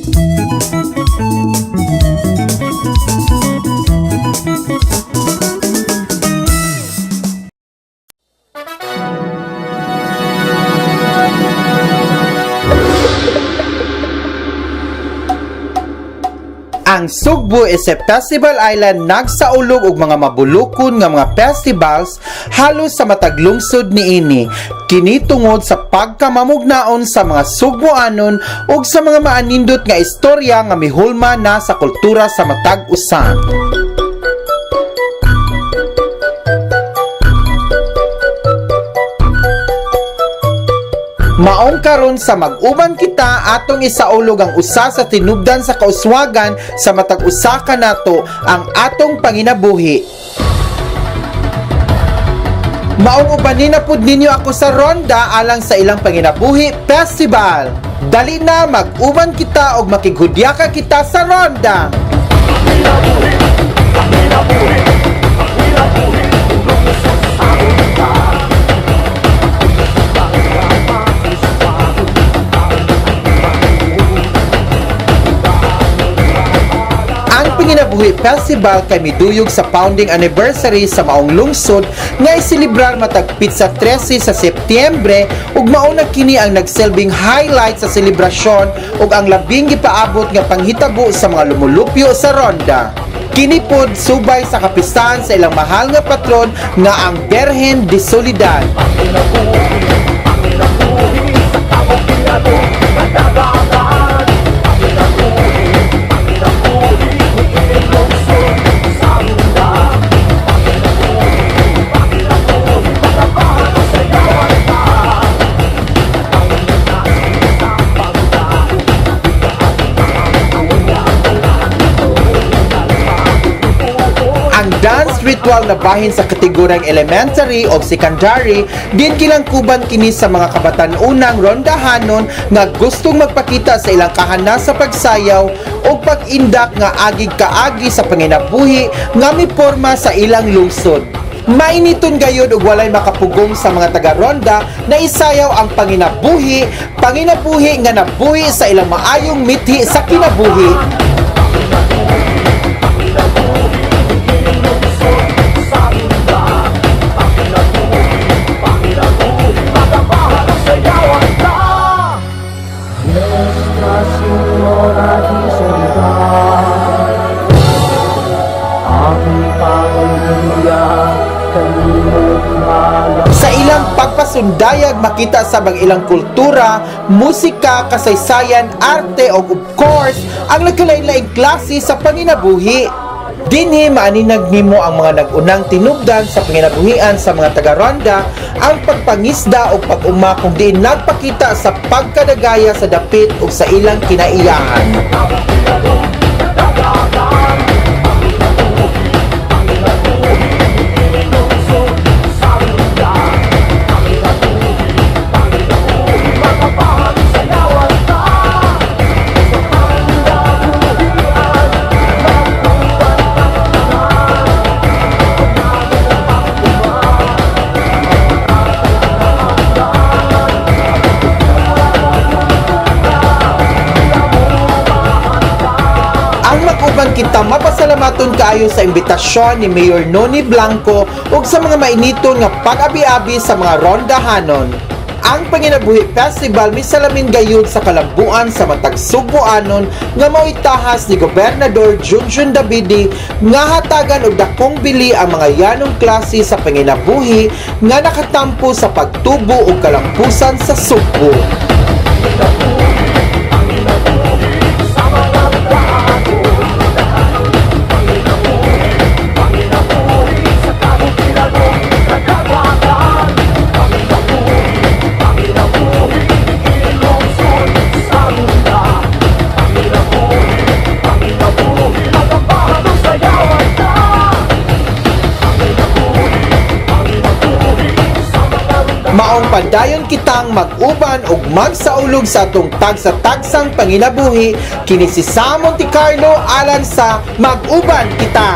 Ang Sugbo is a festival island nagsaulog og mga mabulukon nga mga festivals halos sa matag lungsod niini. Kini tungod sa pagkamamugnaon sa mga Sugboanon ug sa mga maanindot nga istorya nga mihulma na sa kultura sa matag usa. Maong karon sa mag-uban kita atong isaulog ang usa sa tinubdan sa kauswagan sa matag usa ka nato ang atong panginabuhi. Maong ubanin na pud ninyo ako sa ronda alang sa ilang panginabuhi festival. Dali na mag-uban kita og makighudyaka kita sa ronda. Panginabuhi Festival kay miduyog sa founding anniversary sa maong lungsod nga isilibrar matag Pitsa 13 sa Setyembre ug mao na kini ang nagsilbing highlight sa selebrasyon ug ang labing gipaabot nga panghitabo sa mga lumulupyo sa ronda. Kini pod subay sa kapistahan sa ilang mahal nga patron nga ang Birhen de Soledad. Dance ritual na bahin sa kategoryang elementary o secondary din kilangkuban kini sa mga kabatan-unang rondahanon nga gustong magpakita sa ilang kahana sa pagsayaw o pag-indak nga agig kaagi sa panginabuhi nga miporma sa ilang lungsod. Mainiton gayud ug walay makapugong sa mga taga-ronda na isayaw ang panginabuhi nga nabuhi sa ilang maayong mithi sa kinabuhi. Sa ilang pagpasundayag makita sa bang ilang kultura, musika, kasaysayan, arte o of course ang nagkalain-laing klase sa panginabuhi. Dinhi maaninag nimo ang mga nag-unang tinubdan sa panginabuhian sa mga taga-ronda ang pagpangisda o pag-uma kung diin nagpakita sa pagkadagaya sa dapit o sa ilang kinaiyahan. Kita mapasalamaton kaayo sa imbitasyon ni Mayor Noni Blanco ug sa mga mainiton nga pag-abi-abi sa mga rondahanon. Ang Panginabuhi Festival misalamin gayud sa kalambuan sa matag Sugboanon nga mao itahas ni Gobernador Junjun Davide nga hatagan og dakong bili ang mga yanong klase sa panginabuhi nga nakatampo sa pagtubo ug kalampusan sa Sugbo. Maong padayon kitang mag-uban ug magsaulog sa atong tagsa-tagsang panginabuhi kini si Sam Monte Carlo alang sa Mag-uban Kita.